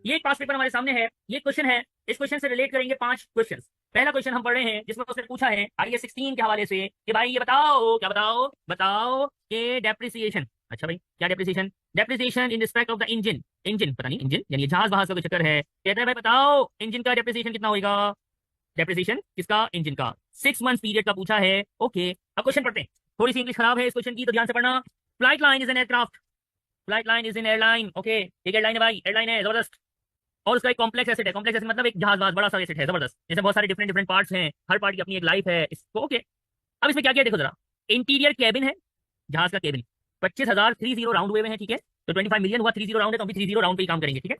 ये एक पास पेपर हमारे सामने है, ये क्वेश्चन है, इस क्वेश्चन से रिलेट करेंगे 5 क्वेश्चन। पहला क्वेश्चन हम पढ़ रहे हैं जिसमें उसने पूछा है IS 16 के हवाले से कि भाई ये बताओ, क्या बताओ, बताओ कि डेप्रिसिएशन, अच्छा भाई क्या depreciation, depreciation in respect of the engine, engine पता नहीं इंजन यानी जहाज वहाज का कोई चक्कर है, कहता है भाई बताओ इंजन का डेप्रिसिएशन कितना होगा, डेप्रिसिएशन किसका, इंजन का, 6 मंथ पीरियड का पूछा है। ओके अब क्वेश्चन पढ़ते हैं, थोड़ी सी इंग्लिश खराब है इस क्वेश्चन की तो ध्यान से पढ़ना। Flight line is an aircraft, flight line is in airline, okay एक एयरलाइन है भाई, एयरलाइन है जबरदस्त, और उसका एक कॉम्प्लेक्स एसेट है, कॉम्प्लेक्स एसेट मतलब एक जहाज वहाज बड़ा सा एसेट है जबरदस्त, जैसे बहुत सारे डिफरेंट डिफरेंट पार्ट्स हैं, हर पार्ट की अपनी एक लाइफ है इसको, ओके। अब इसमें क्या किया देखो जरा, इंटीरियर कैबिन है, जहाज का केबिन 25,030 राउंड हुए हैं, ठीक है, तो 25 मिलियन हुआ, 30 राउंड है तो हम भी 30 राउंड पे ही काम करेंगे, ठीक है।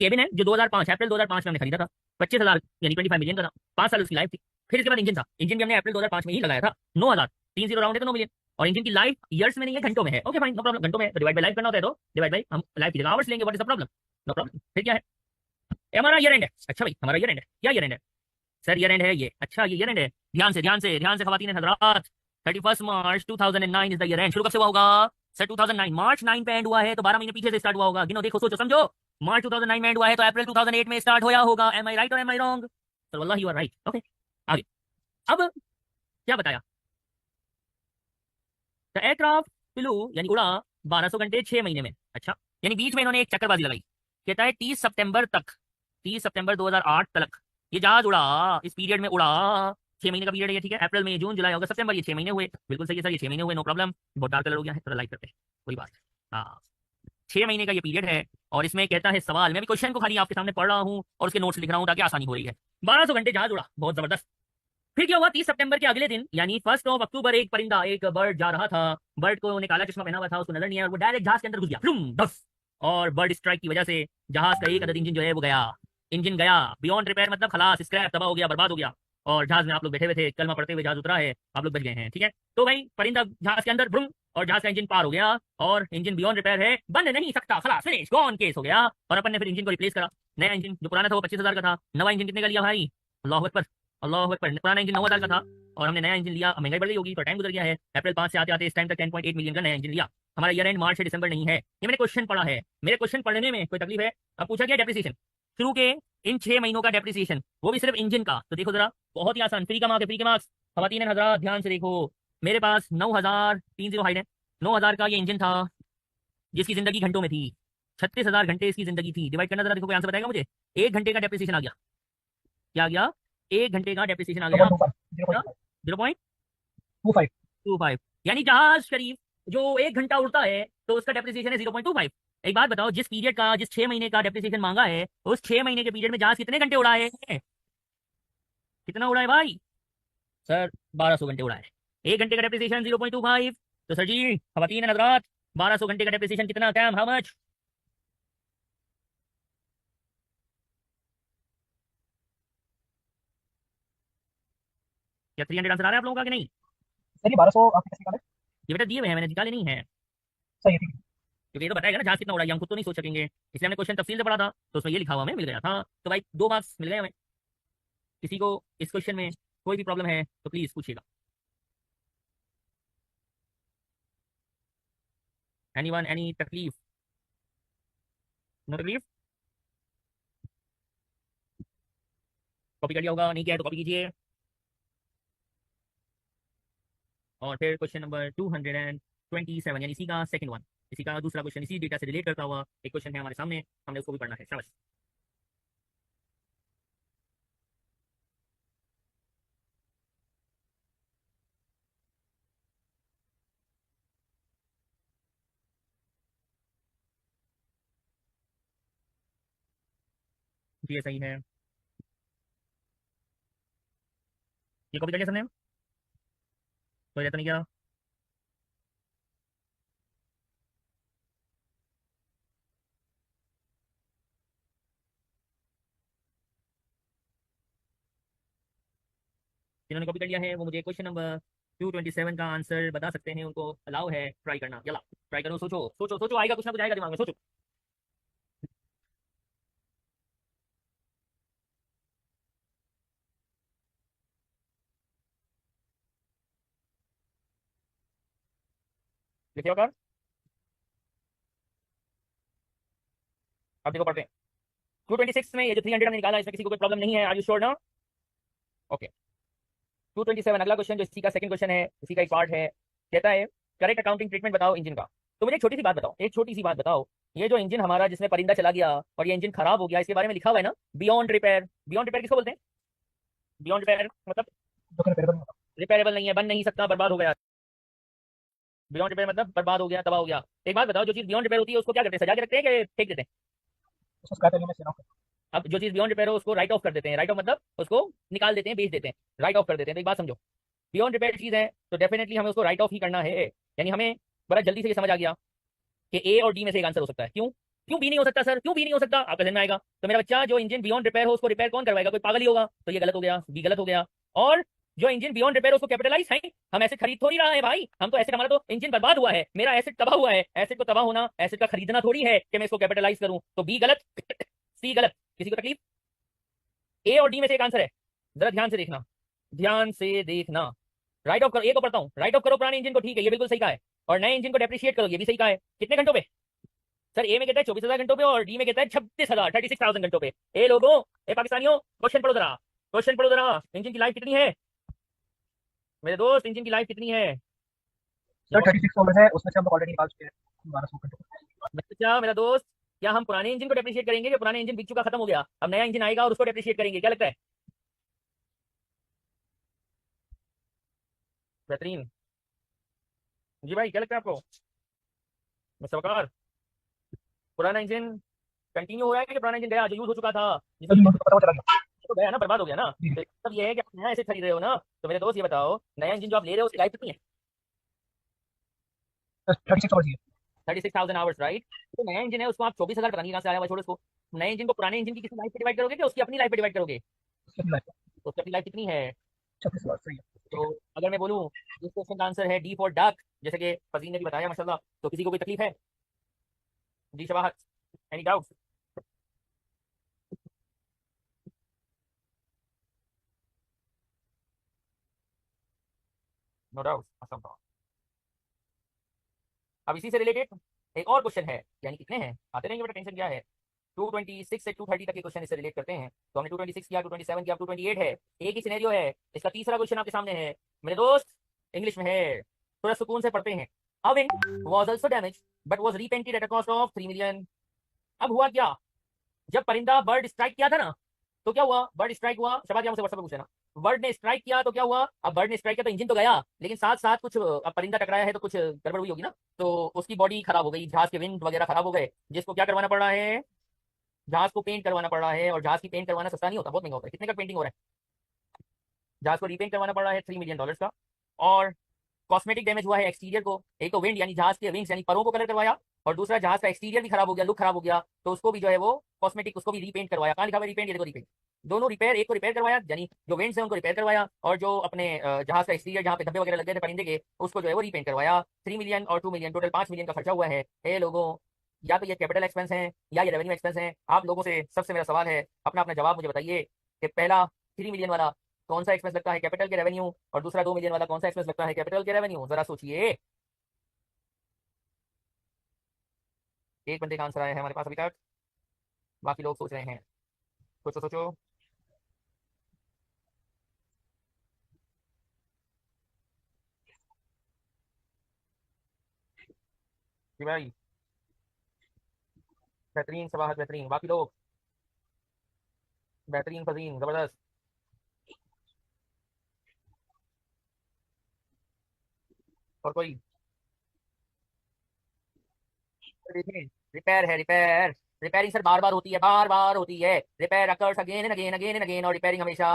केबिन है जो 2005 अप्रैल 2005 में हमने खरीदा था, 25,000 यानी 25 मिलियन का था, 5 साल उसकी लाइफ थी। फिर इसके बाद इंजन था, इंजन भी हमने अप्रैल 2005 में ही लगाया था, 9,000, 30 राउंड है तो 9 मिलियन, और इंजन की लाइफ ईयर्स में नहीं है घंटों में है, ओके फाइन नो प्रॉब्लम, घंटों में है तो डिवाइड बाय लाइफ करना होता है तो डिवाइड बाय हम लाइफ की जगह आवर्स लेंगे, what is the problem, no problem. फिर क्या है, ये हमारा ईयर एंड है, अच्छा भाई हमारा ईयर एंड है, क्या ईयर एंड है सर, ईयर एंड है ये, अच्छा ये ईयर एंड है, ध्यान से ध्यान से ध्यान से खवातीन हजरात, 31 मार्च 2009 इज द ईयर एंड, शुरू कब से हुआ होगा सर, 2009 मार्च 9 पे एंड हुआ है तो 12 महीने पीछे से स्टार्ट हुआ होगा, गिनो देखो सोचो समझो, मार्च 2009 में एंड हुआ है तो अप्रैल 2008 में स्टार्ट होया होगा, एम आई राइट और एम आई रॉन्ग, सर वल्लाह यू आर राइट, ओके। आगे, अब क्या बताया, द एयरक्राफ्ट फ्लू यानी उड़ा 1200 घंटे 6 महीने में, अच्छा यानी बीच में इन्होंने एक चक्करबाजी लगाई, कहता है 30 सितंबर तक, 30 सितंबर 2008 तक ये जहाज उड़ा, इस पीरियड में उड़ा, 6 महीने का पीरियड है ये, ठीक है, अप्रैल मई जून जुलाई अगस्त सितंबर, ये 6 महीने हुए, बिल्कुल सही है सर, ये 6 महीने हुए, नो प्रॉब्लम, बहुत डार्क कलर हो गया है, थोड़ा लाइट करते हैं, कोई बात, हाँ 6 महीने का ये पीरियड है, और इसमें कहता है सवाल, मैं भी क्वेश्चन को खाली आपके सामने पढ़ रहा हूँ और उसके नोट्स लिख रहा हूँ ताकि आसानी हो रही है, 1200 घंटे जहाज उड़ा, बहुत जबरदस्त। फिर क्या हुआ, 30 सितंबर के अगले दिन यानी 1 अक्टूबर एक परिंदा, एक बर्ड जा रहा था, बर्ड को उन्हें काला चश्मा पहना हुआ था, उसको नजर नहीं आया और वो डायरेक्ट जहाज के अंदर घुस गया, फ्लूम धस, और बर्ड स्ट्राइक की वजह से जहाज का एक अदद इंजन जो है वो गया, इंजन गया बियॉन्ड रिपेयर, मतलब खलास, स्क्रैप, तबाह हो गया, बर्बाद हो गया, और जहाज में आप लोग बैठे हुए थे, कलमा पढ़ते हुए जहाज उतरा है, आप लोग बच गए हैं, ठीक है। तो भाई परिंदा जहाज के अंदर ब्रुम, और जहाज का इंजन पार हो गया, और इंजन बियॉन्ड रिपेयर है, बन नहीं सकता, खलास फिनिश गॉन केस हो गया, और अपन ने फिर इंजन को रिप्लेस करा, नया इंजन जो पुराना था वो 25,000 का था, नवा इंजन कितने का लिया भाई, अल्लाह अकबर, अल्लाह अकबर, पुराना इंजन 9,000 का था और हमने नया इंजन लिया, अब महंगाई बढ़ गई होगी तो टाइम गुजर गया है, अप्रैल 5 से आते आते इस टाइम तक 10.8 मिलियन का नया इंजन लिया, हमारा ईयर एंड मार्च से दिसंबर नहीं है, ये मैंने क्वेश्चन पढ़ा है, मेरे क्वेश्चन पढ़ने में कोई तकलीफ है। अब पूछा गया डेप्रिसिएशन शुरू के इन 6 महीनों का डेप्रिसिएशन, वो भी सिर्फ इंजन का, तो देखो जरा बहुत ही आसान, फ्री का मार्क्स, फ्री के मार्क्स, खवातीन हजरात ध्यान से देखो, मेरे पास 9,030 हाइट है, 9,000 का ये इंजन था जिसकी जिंदगी घंटों में थी, 36,000 घंटे इसकी जिंदगी थी, डिवाइड करना जरा देखो कोई आंसर बताएगा मुझे, 1 घंटे का डेप्रिसिएशन आ गया, क्या आ गया, 1 घंटे का डेप्रिसिएशन आ गया, 0.25, यानी जहाज शरीफ जो 1 घंटा उड़ता है तो उसका डेप्रिसिएशन है 0.25। एक बात बताओ, जिस पीरियड का, जिस 6 महीने का डेप्रिसिएशन मांगा है, उस 6 महीने के पीरियड में जहाज कितने घंटे उड़ा है, कितना उड़ा है भाई सर, 1200 घंटे उड़ा है, 1 घंटे का डेप्रिसिएशन 0.25, तो सर जी खवातीन हजरात 1200 घंटे का डेप्रिसिएशन कितना, कैम हाउ मच, क्या 300 आंसर आ रहा है आप लोगों का कि नहीं, सर ये 1200 आपने कैसे निकाला? ये बेटा दिए हुए हैं मैंने, निकाले नहीं है, सही है, ठीक है। क्योंकि ये तो बताएगा ना जहाज कितना उड़ा है, हम खुद तो नहीं सोच सकेंगे, इसलिए हमने क्वेश्चन तफसील से पढ़ा था तो उसमें ये लिखा हुआ हमें मिल गया था, तो भाई 2 मार्क्स मिल गए हमें। किसी को इस क्वेश्चन में कोई भी प्रॉब्लम है तो प्लीज पूछिएगा, एनीवन एनी तकलीफ, नो तकलीफ, कॉपी कर लिया होगा, नहीं किया है तो कॉपी कीजिए, और फिर क्वेश्चन नंबर 227 यानी इसी का सेकंड वन, इसी का दूसरा क्वेश्चन, इसी डेटा से रिलेट करता हुआ एक क्वेश्चन है हमारे सामने, हमने उसको भी पढ़ना है, शाबाश। ये सही है, ये कॉपी कर लिया सबने, कोई रहता नहीं क्या, जिन्होंने कॉपी कर लिया है वो मुझे क्वेश्चन नंबर 227 का आंसर बता सकते हैं, उनको अलाउ है ट्राई करना, चला ट्राई करो, सोचो सोचो सोचो, आएगा कुछ ना कुछ आएगा दिमाग में, सोचो, लिखिए और, अब देखो पढ़ते हैं 226 में ये जो 300 हमने निकाला इसमें किसी को कोई प्रॉब्लम नहीं है, आर यू श्योर ना? ओके 227 अगला क्वेश्चन जो इसी का सेकंड क्वेश्चन है, इसी का एक पार्ट है, कहता है करेक्ट अकाउंटिंग ट्रीटमेंट बताओ इंजन का। तो मुझे एक छोटी सी बात बताओ, एक छोटी सी बात बताओ, ये जो इंजन हमारा जिसमें परिंदा चला गया और ये इंजन खराब हो गया, इसके बारे में लिखा हुआ है ना बियॉन्ड रिपेयर। बियॉन्ड रिपेयर किसको बोलते हैं? बियॉन्ड रिपेयर मतलब जो कि रिपेयरेबल नहीं होता। रिपेयरेबल नहीं है, बन नहीं सकता, बर्बाद हो गया। बियॉन्ड रिपेयर मतलब बर्बाद हो गया, तबाह हो गया। एक बात बताओ, जो चीज बियॉन्ड रिपेयर होती है उसको क्या करते हैं, सजा के रखते हैं कि फेंक देते हैं? उसको स्क्रैप एरिया में सेल ऑफ अब जो चीज बियॉन्ड रिपेयर हो उसको राइट ऑफ कर देते हैं। राइट ऑफ मतलब उसको निकाल देते हैं, बेच देते हैं, राइट ऑफ कर देते हैं। तो एक बात समझो, बियॉन्ड रिपेयर चीज है तो डेफिनेटली हमें उसको राइट ऑफ ही करना है। यानी हमें बड़ा जल्दी से ये समझ आ गया कि ए और डी में से एक आंसर हो सकता है। क्यों क्यों बी नहीं हो सकता सर, क्यों बी नहीं हो सकता? आपका ध्यान में आएगा। तो मेरा बच्चा, जो इंजन बियॉन्ड रिपेयर हो उसको रिपेयर कौन करवाएगा? कोई पागल ही होगा। तो ये गलत हो गया, बी गलत हो गया। और जो इंजन बियॉन्ड रिपेयर उसको कैपिटलाइज है, हम एसेट खरीद थोड़ी रहा है भाई, हम तो एसेट, हमारा तो इंजन बर्बाद हुआ है, मेरा एसेट तबाह हुआ है। एसेट को तबाह होना, एसेट का खरीदना थोड़ी है कि मैं इसको कैपिटलाइज करूं। तो बी गलत, सी गलत। किसी को तकलीफ? ए और डी में से एक आंसर है, जरा ध्यान से देखना, ध्यान से देखना। राइट ऑफ करो, ए को पढ़ता हूं, राइट ऑफ करो पुराने इंजन को, ठीक है ये बिल्कुल सही कहा है। और नए इंजन को डेप्रिशिएट करो, ये भी सही कहा है। कितने घंटों पे सर? ए में कहता है 24,000 घंटों पे और डी में कहता है 36,000, 36,000 घंटों पे। ए लोगों, ए पाकिस्तानियों, क्वेश्चन पढ़ो जरा, क्वेश्चन पढ़ो जरा। इंजन की लाइफ कितनी है मेरे दोस्त, इंजन की लाइफ कितनी है? सर 36 डॉलर है, उसमें से हम लोग ऑलरेडी निकाल चुके हैं 1200 घंटे। बच्चा मेरा दोस्त, क्या हम पुराने इंजन को डेप्रिशिएट करेंगे कि पुराने इंजन बिक चुका खत्म हो गया, अब नया इंजन आएगा और उसको डेप्रिशिएट करेंगे? क्या लगता है? बेहतरीन जी भाई, क्या लगता है आपको? मिस्टर वकार, पुराना इंजन कंटिन्यू हो रहा है कि पुराना इंजन गया जो यूज हो चुका था? सर जी मुझे पता वो चला गया। तो गया ना, बर्बाद हो गया ना। जी तो मतलब ये है कि आप नया ऐसे खरीद रहे हो ना। तो मेरे दोस्त ये बताओ, नया इंजन जो आप ले रहे हो उसकी लाइफ कितनी है? सर 36 डॉलर चाहिए। 36,000 आवर्स, राइट। तो नया इंजन है उसको आप 24,000 पता नहीं कहाँ से आया हुआ, छोड़ो उसको। नए इंजन को पुराने इंजन की किसी लाइफ पे डिवाइड करोगे कि उसकी अपनी लाइफ पे डिवाइड करोगे? उसकी अपनी लाइफ तो उसकी अपनी लाइफ कितनी है? 36 डॉलर सही है। ठीक तो है। अगर मैं बोलूँ इस क्वेश्चन का आंसर है डी फॉर डक, जैसे कि फजीन ने भी बताया माशाल्लाह, तो किसी को कोई तकलीफ है? जी Shabahat, any doubt? No doubt. अब इसी से रिलेटेड एक और क्वेश्चन है, यानी कितने हैं आते रहेंगे बेटा, टेंशन क्या है। 226 से 230 तक के क्वेश्चन इससे रिलेट करते हैं। तो हमने 226 किया, 227 किया, 228 है। एक ही सिनेरियो है। इसका तीसरा क्वेश्चन आपके सामने है मेरे दोस्त, इंग्लिश में है, थोड़ा सुकून से पढ़ते हैं। A wing was also damage but was repainted at a cost of 3 million. अब हुआ क्या, जब परिंदा बर्ड स्ट्राइक किया था ना, तो क्या हुआ? बर्ड स्ट्राइक हुआ, शबाद मुझसे व्हाट्सएप पे पूछ लेना। बर्ड ने स्ट्राइक किया तो क्या हुआ? अब बर्ड ने स्ट्राइक किया तो इंजन तो गया, लेकिन साथ साथ कुछ, अब परिंदा टकराया है तो कुछ गड़बड़ हुई होगी ना, तो उसकी बॉडी खराब हो गई, जहाज के विंग वगैरह खराब हो गए, जिसको क्या करवाना पड़ रहा है? जहाज को पेंट करवाना पड़ रहा है। और जहाज की पेंट करवाना सस्ता नहीं होता, बहुत महंगा होता है। कितने का पेंटिंग हो रहा है? जहाज को रीपेंट करवाना पड़ रहा है $3 मिलियन का। और कॉस्मेटिक डैमेज हुआ है एक्सटीरियर को, एक तो विंड यानी जहाज के विंग्स यानी परों को कलर करवाया, और दूसरा जहाज का एक्सटीरियर भी खराब हो गया, लुक खराब हो गया, तो उसको भी जो है वो कॉस्मेटिक, उसको भी रीपेंट करवाया। कहाँ लिखा हुआ रीपेंट? ये देखो रीपेंट। दोनों रिपेयर, एक को रिपेयर करवाया यानी जो विंड्स है उनको रिपेयर करवाया, और जो अपने जहाज का एक्सटीरियर जहाँ पे धब्बे वगैरह लगे थे परिंदे के, उसको जो है वो रीपेंट करवाया। 3 मिलियन और 2 मिलियन, टोटल 5 मिलियन का खर्चा हुआ है। हे लोगों, या तो ये कैपिटल एक्सपेंस है या ये रेवेन्यू एक्सपेंस है। आप लोगों से सबसे मेरा सवाल है, अपना अपना जवाब मुझे बताइए कि पहला 3 मिलियन वाला कौन सा एक्सपेंस लगता है कैपिटल के रेवेन्यू, और दूसरा 2 मिलियन वाला कौन सा एक्सपेंस लगता है कैपिटल के रेवेन्यू? जरा सोचिए। एक बंदे का आंसर आया है हमारे पास अभी तक, बाकी लोग सोच रहे हैं। सोचो सोचो। जी भाई, बेहतरीन सवाल, बेहतरीन। बाकी लोग बेहतरीन, फजीन, जबरदस्त। और कोई? देखिए, रिपेयर है, रिपेयर। रिपेयरिंग सर बार बार होती है, बार बार होती है। Repair occurs again and again, again and again, और रिपेयरिंग हमेशा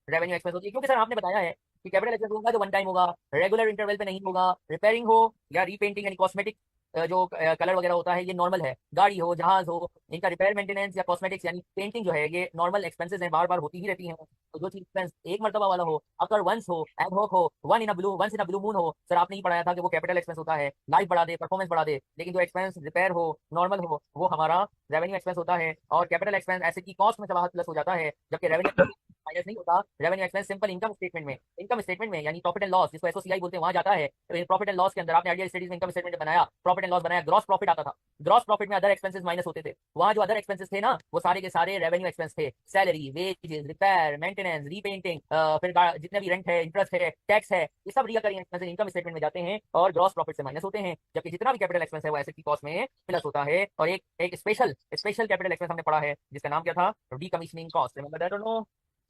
रेवेन्यू एक्सपेंस होती है, क्योंकि सर आपने बताया है कि कैपिटल एक्सपेंस होगा जो वन टाइम होगा, रेगुलर इंटरवल पे नहीं होगा। रिपेयरिंग हो या रीपेंटिंग यानी कॉस्मेटिक, जो कलर वगैरह होता है, ये नॉर्मल है। गाड़ी हो, जहाज हो, इनका रिपेयर मेंटेनेंस या कॉस्मेटिक्स यानी पेंटिंग जो है, ये नॉर्मल एक्सपेंसेस हैं, बार बार होती ही रहती हैं। तो जो चीज एक्सपेंस एक मरतबा वाला हो, अगर वंस हो, एड हॉक हो, once in a blue moon हो, सर आपने ही पढ़ाया था कि वो कैपिटल एक्सपेंस होता है, लाइफ बढ़ा दे, परफॉर्मेंस बढ़ा दे। लेकिन जो एक्सपेंस रिपेयर हो, नॉर्मल हो, वो हमारा रेवेन्यू एक्सपेंस होता है। और कैपिटल एक्सपेंस ऐसे की कॉस्ट में सवाल प्लस हो जाता है, जबकि रेवेन्यू माइनस नहीं होता। Revenue expense simple income statement में यानी प्रॉफिट एंड लॉस जिसको एसओसीआई बोलते हैं वहां जाता है। तो प्रॉफिट एंड लॉस के अंदर आपने अर्लियर स्टडीज में इनकम स्टेटमेंट बनाया, प्रॉफिट एंड लॉस बनाया, ग्रॉस प्रॉफिट आता था। ग्रॉस प्रॉफिट में अदर एक्सपेंसेस माइनस होते थे। वहां जो अदर एक्सपेंसेस थे ना वो सारे के सारे रेवेन्यू एक्सपेंस थे। Salary, wages, repair, maintenance, repainting, फिर जितने भी रेंट है, इंटरेस्ट है, टैक्स है, ये सब रिकरिंग एक्सपेंसेस इनकम स्टेटमेंट में जाते हैं और ग्रॉस प्रॉफिट से माइनस होते हैं। जबकि जितना भी कैपिटल एक्सपेंस है वो एसेट की कॉस्ट में प्लस होता है। और एक स्पेशल स्पेशल कैपिटल एक्सपेंस हमने पढ़ा है जिसका नाम क्या था, डीकमीशनिंग कॉस्ट। रिमेंबर दैट और नो?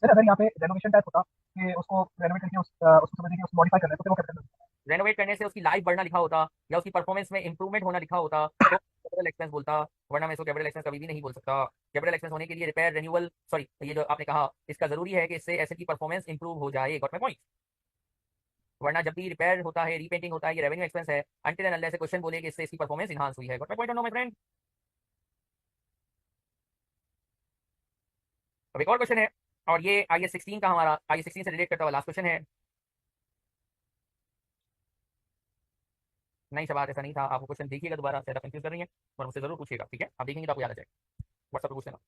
सर अगर यहाँ पे रेनोवेशन टाइप होता कि उसको रेनोवेट करके उसको समझिए कि उसको मॉडिफाई कर रहे हैं तो फिर वो कैपिटल। रेनोवेट करने से उसकी लाइफ बढ़ना लिखा होता या उसकी परफॉर्मेंस में इंप्रूवमेंट होना लिखा होता तो कैपिटल एक्सपेंस बोलता, वरना मैं इसको कैपिटल एक्सपेंस कभी भी नहीं बोल सकता। कैपिटल एक्सपेंस होने के लिए रिपेयर, रिन्यूअल, सॉरी ये जो आपने कहा इसका जरूरी है कि इससे एसेट की परफॉर्मेंस इंप्रूव हो जाए। Got my point? वरना जब भी रिपेयर होता है, रीपेंटिंग होता है, ये रेवेन्यू एक्सपेंस है अनटिल एंड अनलेस से क्वेश्चन बोले कि इससे इसकी परफॉर्मेंस इंहांस हुई है। गॉट माय पॉइंट और नो माय फ्रेंड? अब एक और क्वेश्चन है और ये आईएस 16 का, हमारा आईएस 16 से रिलेट करता हुआ लास्ट क्वेश्चन है। नहीं सब बात ऐसा नहीं था, आपको क्वेश्चन देखिएगा दोबारा, शायद आप कंफ्यूज कर रही हैं और मुझसे जरूर पूछिएगा, ठीक है? आप देखेंगे तो आपको याद आ जाएगा। व्हाट्सएप पे पूछ लेना।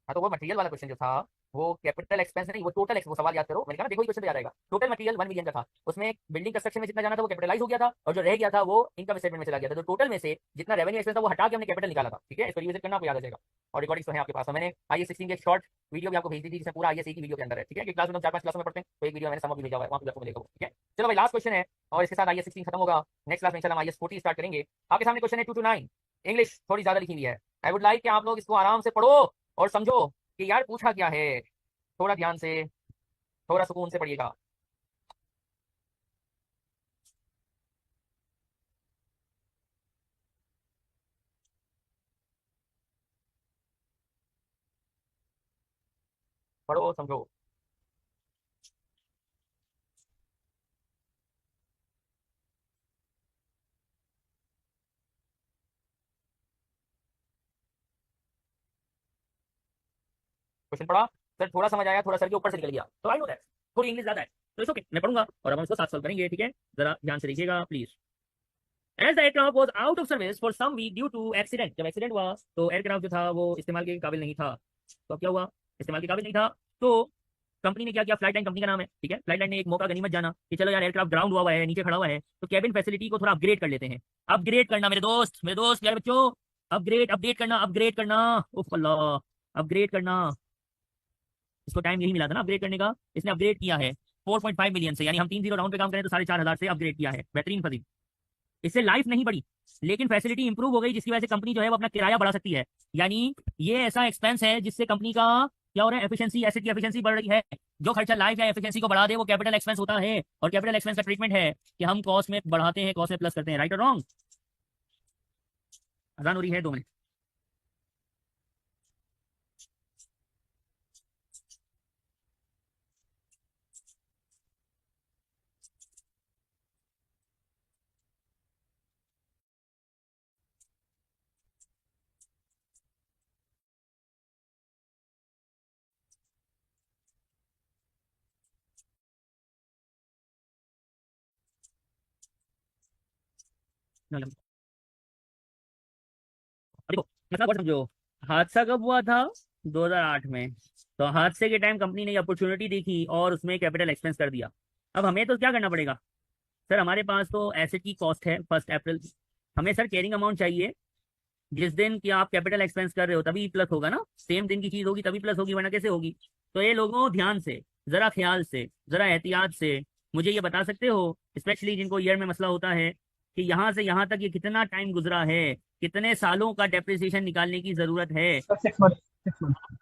हाँ तो वो मटेरियल वाला क्वेश्चन जो था वो कैपिटल एक्सपेंस नहीं, वो टोटल वो सवाल याद करो, मैंने कहा ना देखो ये क्वेश्चन पे याद आएगा। टोटल मटेरियल 1 मिलियन का था, उसमें बिल्डिंग कंस्ट्रक्शन में जितना जाना था वो कैपिटलाइज हो गया था और जो रह गया था वो इनकम स्टेटमेंट में चला गया था। तो टोटल में से जितना रेवेन्यू एक्सपेंस था वो हटा के हमने कैपिटल निकाला था, ठीक है? इसको रिविजिट करना, आपको याद आ जाएगा। और रिकॉर्डिंग तो है आपके पास, मैंने आईएस 16 की एक शॉर्ट वीडियो भी आपको भेज दी थी जिसमें पूरा आईएस की वीडियो के अंदर है, ठीक है? कि क्लास में हम 4-5 क्लास में पढ़ते हैं तो एक वीडियो मैंने समझ भी भेजा हुआ है, वहाँ पे आपको मिलेगा, ठीक है? चलो भाई लास्ट क्वेश्चन है और इसके साथ आईएस 16 खत्म होगा। नेक्स्ट क्लास में इंशाल्लाह आईएस 40 स्टार्ट करेंगे। आपके सामने क्वेश्चन है 2 to 9, इंग्लिश थोड़ी ज्यादा लिखी हुई है। आई वुड लाइक कि आप लोग इसको आराम से पढ़ो और समझो कि यार पूछा क्या है। थोड़ा ध्यान से, थोड़ा सुकून से पढ़िएगा। पढ़ो समझो। क्वेश्चन पढ़ा, सर थोड़ा समझ आया, थोड़ा सर के ऊपर से निकल गया, तो आई नो दैट थोड़ी इंग्लिश ज्यादा है, तो इट्स ओके, मैं पढ़ूंगा और हम इसको साथ सॉल्व करेंगे, ठीक है? जरा ध्यान से देखिएगा please. As the aircraft was out of service for some week due to accident, जब एक्सीडेंट हुआ तो एयरक्राफ्ट जो था वो इस्तेमाल के काबिल नहीं था। तो अब क्या हुआ? इस्तेमाल के काबिल नहीं था तो कंपनी ने क्या किया? फ्लाइट लाइन कंपनी का नाम है, ठीक है? फ्लाइट लाइन ने एक मौका गनीमत जाना कि चलो यार एयरक्राफ्ट ग्राउंड हुआ है, नीचे खड़ा हुआ है, तो कैबिन फैसिलिटी को थोड़ा अपग्रेड कर लेते हैं। अपग्रेड करना मेरे दोस्त प्यारे बच्चों, अपडेट करना, अपग्रेड करना, उफ अल्लाह, अपग्रेड करना। इसको टाइम यही मिला था ना अपग्रेड करने का, इसने अपग्रेड किया है 4.5 मिलियन से, यानी हम 3 जीरो राउंड पे काम करें तो 4,500 से अपग्रेड किया है। बेहतरीन फजील। इससे लाइफ नहीं बढ़ी लेकिन फैसिलिटी इंप्रूव हो गई जिसकी वजह से कंपनी जो है वो अपना किराया बढ़ा सकती है। यानी ये ऐसा एक्सपेंस है जिससे कंपनी का क्या हो रहा है? एफिशिएंसी, एसेट की एफिशिएंसी बढ़ रही है। जो खर्चा लाइफ या एफिशिएंसी को बढ़ा दे वो कैपिटल एक्सपेंस होता है और कैपिटल एक्सपेंस का ट्रीटमेंट है कि हम कॉस्ट में बढ़ाते हैं, कॉस्ट में प्लस करते हैं। राइट और रॉन्ग? अजान हो रही है, 2 मिनट। देखो मतलब और समझो, हादसा कब हुआ था? 2008 में। तो हादसे के टाइम कंपनी ने अपॉर्चुनिटी देखी और उसमें कैपिटल एक्सपेंस कर दिया। अब हमें तो क्या करना पड़ेगा? सर हमारे पास तो एसेट की कॉस्ट है 1 अप्रैल, हमें सर कैरिंग अमाउंट चाहिए। जिस दिन कि आप कैपिटल एक्सपेंस कर रहे हो तभी प्लस होगा ना, सेम दिन की चीज होगी तभी प्लस होगी, वरना कैसे होगी? तो ये लोगों ध्यान से, जरा ख्याल से, जरा एहतियात से मुझे ये बता सकते हो, स्पेशली जिनको ईयर में मसला होता है, कि यहाँ से यहाँ तक ये कितना टाइम गुजरा है, कितने सालों का डेप्रिसिएशन निकालने की जरूरत है? सर 6 मंथ, 6 मंथ,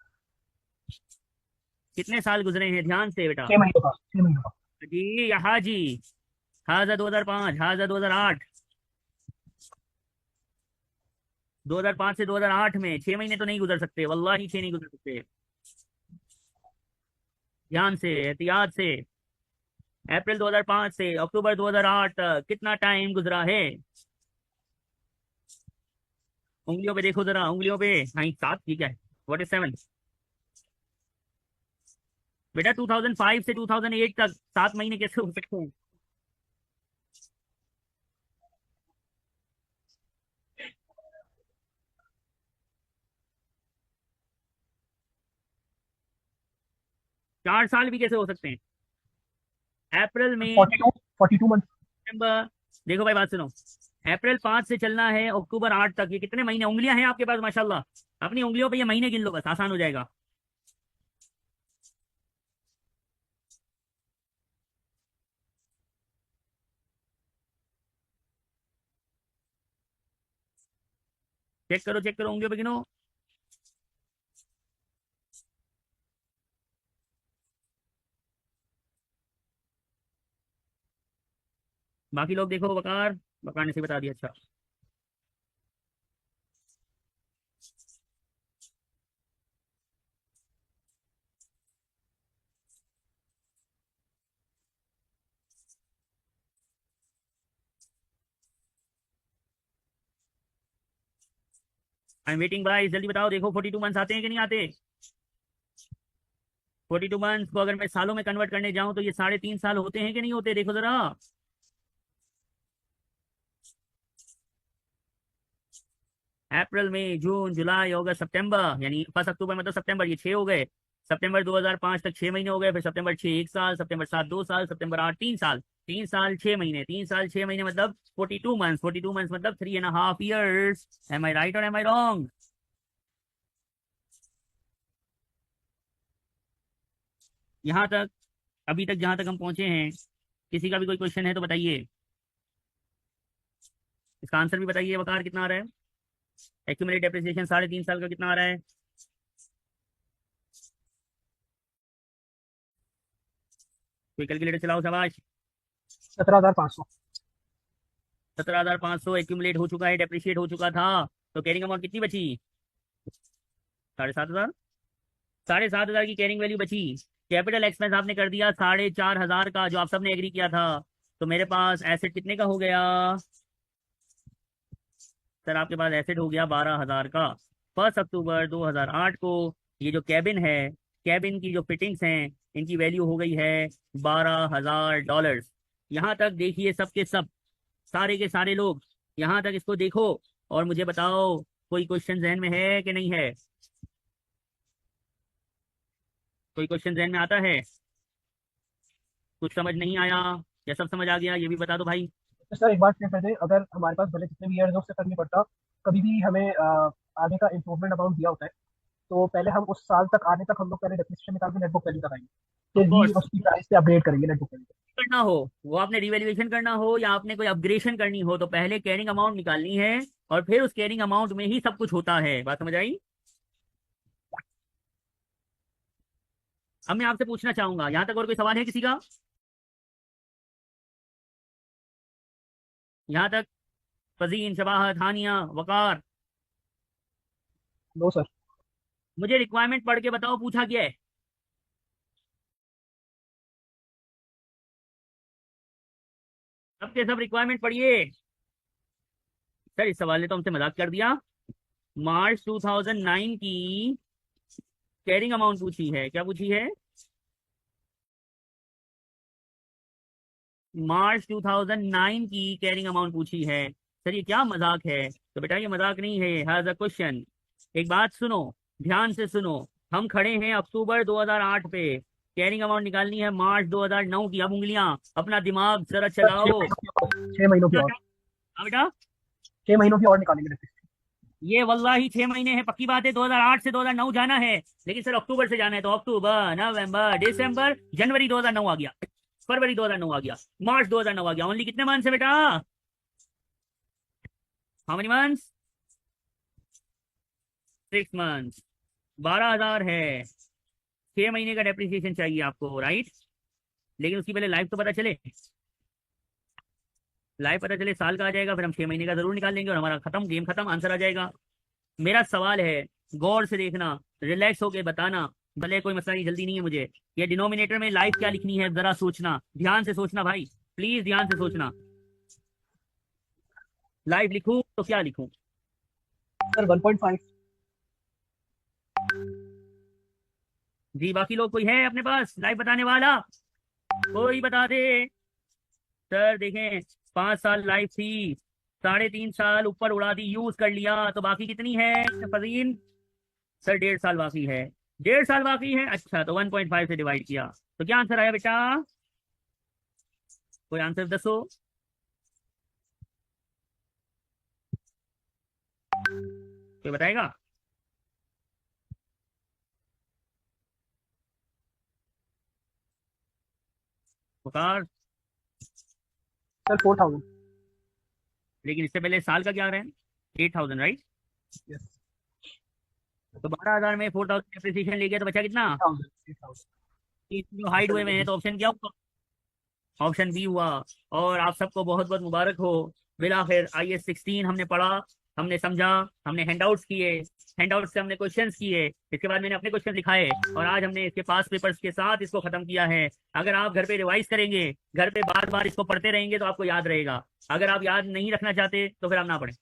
कितने साल गुजरे हैं? ध्यान से बेटा। 6 महीनों का, 6 महीनों का। जी यहाँ जी, हाजा 2005, हाजा 2008, 2005 से 2008 में 6 महीने तो नहीं गुजर सकते, वल्लाही 6 नहीं गुजर सकते। ध्यान से, एहतियात से। अप्रैल 2005 से अक्टूबर 2008 तक कितना टाइम गुजरा है? उंगलियों पे देखो जरा, उंगलियों पे। हाँ 7, ये क्या है? What is 7? बेटा 2005 से 2008 तक 7 महीने कैसे हो सकते हैं? 4 साल भी कैसे हो सकते हैं? अप्रैल में 42 मंथ। सितंबर, देखो भाई बात सुनो, अप्रैल 5 से चलना है अक्टूबर 8 तक, ये कितने महीने, उंगलियां हैं आपके पास माशाल्लाह, अपनी उंगलियों पे ये महीने गिन लो, बस आसान हो जाएगा। चेक करो उंगलियों पे गिनो। बाकी लोग देखो, वकार, वकार ने से बता दिया, अच्छा। आई एम वेटिंग भाई, जल्दी बताओ, देखो 42 मंथ्स आते हैं कि नहीं आते? 42 मंथ्स को अगर मैं सालों में कन्वर्ट करने जाऊं तो ये 3.5 साल होते हैं कि नहीं होते, देखो जरा। अप्रैल मई जून जुलाई अगस्त सितंबर, यानी 1 अक्टूबर मतलब सितंबर, ये 6 हो गए। सितंबर 2005 तक 6 महीने हो गए, फिर सितंबर 6 1 साल, सितंबर 7 2 साल, सितंबर 8 3 साल, 3 साल 6 महीने, 3 साल 6 महीने मतलब 42 मंथ्स, 42 मंथ्स मतलब 3.5 years। एम आई राइट और एम आई रॉन्ग? यहाँ तक, अभी तक जहां तक हम पहुंचे हैं, किसी का भी कोई क्वेश्चन है तो बताइए, इसका आंसर भी बताइए, वकार कितना आ रहा है? एक्यूमुलेट डेप्रिसिएशन 3.5 साल का कितना आ रहा है? कोई कैलकुलेटर चलाओ, शाबाश। 17,500। 17,500 एक्यूमुलेट हो चुका है, डेप्रिशिएट हो चुका था, तो कैरिंग अमाउंट कितनी बची? 7,500। 7,500 की कैरिंग वैल्यू बची। कैपिटल एक्सपेंस आपने कर दिया 4,500 का, जो आप सबने एग्री किया था, तो मेरे पास एसेट कितने का हो गया? सर आपके पास एसेट हो गया 12,000 का। 1 अक्टूबर 2008 को ये जो कैबिन है, कैबिन की जो फिटिंग्स हैं, इनकी वैल्यू हो गई है $12,000। यहाँ तक देखिए, सबके सब, सारे के सारे लोग, यहाँ तक इसको देखो और मुझे बताओ, कोई क्वेश्चन जहन में है कि नहीं है? कोई क्वेश्चन जहन में आता है? कुछ समझ नहीं आया या सब समझ आ गया, ये भी बता दो भाई। तो सर एक बात क्लियर कर दें, अगर हमारे पास भले जितने भी ईयर्स उससे फर्क नहीं पड़ता, कभी भी हमें आगे का इम्प्रूवमेंट अमाउंट दिया होता है, तो पहले हम उस साल तक आने तक हम लोग पहले डेप्रिसिएशन निकाल के नेट बुक वैल्यू लगाएंगे, ऑफ फिर री कोर्स, उसकी प्राइस पे अपडेट करेंगे नेट बुक वैल्यू। करना हो, वो आपने रिवैल्यूएशन करना हो या आपने कोई अपग्रेडेशन करनी हो, तो पहले कैरिंग अमाउंट निकालनी है, और फिर उस कैरिंग अमाउंट में ही सब कुछ होता है। बात समझ आई? अब मैं आपसे पूछना चाहूंगा, यहां तक और कोई सवाल है किसी का? यहां तक? फजीन, शबाहत, हानिया, वकार, नो सर। मुझे रिक्वायरमेंट पढ़ के बताओ, पूछा क्या है? सबके सब रिक्वायरमेंट पढ़िए। सर इस सवाल ने तो हमसे मजाक कर दिया। मार्च 2009 की कैरिंग अमाउंट पूछी है, क्या पूछी है? मार्च 2009 की कैरिंग अमाउंट पूछी है। सर ये क्या मजाक है? तो बेटा ये मजाक नहीं है, हैज अ क्वेश्चन। एक बात सुनो, ध्यान से सुनो, हम खड़े हैं अक्टूबर 2008 पे, कैरिंग अमाउंट निकालनी है मार्च 2009 की। अब उंगलियां, अपना दिमाग जरा सर छह चलाओ। महीनों की और 6 महीनों की क्या और क्या? हाँ बेटा, 6 महीनों की और निकालेंगे डेप्रिसिएशन। ये वल्लाही 6 महीने हैं, पक्की बात है। 2008 से 2009 जाना है, लेकिन सर अक्टूबर से जाना है, तो अक्टूबर नवंबर दिसंबर जनवरी 2009 आ गया, फरवरी 2009 आ गया, मार्च 2009 आ गया। ओनली कितने मंथ्स है बेटा? How many months? 6 मंथ्स। 12,000 है। 6 महीने का डेप्रिसिएशन चाहिए आपको, राइट? लेकिन उसकी पहले लाइफ तो पता चले, लाइफ पता चले, साल का आ जाएगा, फिर हम 6 महीने का जरूर निकाल लेंगे और हमारा खत्म, गेम खत्म, आंसर आ जाएगा। मेरा सवाल है, गौर से देखना, रिलैक्स होके बताना, भले कोई मसला नहीं, जल्दी नहीं है मुझे। ये डिनोमिनेटर में लाइफ क्या लिखनी है जरा सोचना, ध्यान से सोचना भाई, प्लीज ध्यान से सोचना। लाइफ लिखूं तो क्या लिखूं? सर 1.5। जी बाकी लोग कोई है अपने पास लाइफ बताने वाला? कोई बता दे। सर देखें, 5 साल लाइफ थी, 3.5 साल ऊपर उड़ा दी, यूज कर लिया, तो बाकी कितनी है फजीन? सर 1.5 साल बाकी है। 1.5 साल बाकी है। अच्छा, तो 1.5 से डिवाइड किया तो क्या आंसर आया बेटा? कोई आंसर दसो। कोई बताएगा? पुकार। सर 4000। लेकिन इससे पहले साल का क्या रहे? 8,000, राइट? यस। तो 12,000 में 4,000 डेप्रिसिएशन ले गया तो बचा कितना? 8000 8000। जो हाइट हुए में है, तो ऑप्शन क्या हुआ? ऑप्शन बी हुआ। और आप सबको बहुत बहुत मुबारक हो। बिलाखिर IS-16 हमने पढ़ा, हमने समझा, हमने हैंडआउट्स किए, हैंडआउट से हमने क्वेश्चंस किए, इसके बाद मैंने अपने क्वेश्चन लिखाए, और आज हमने इसके पास पेपर्स के साथ इसको खत्म किया है। अगर आप घर पे रिवाइज करेंगे, घर पे बार बार इसको पढ़ते रहेंगे, तो आपको याद रहेगा। अगर आप याद नहीं रखना चाहते तो फिर आप ना पढ़ें।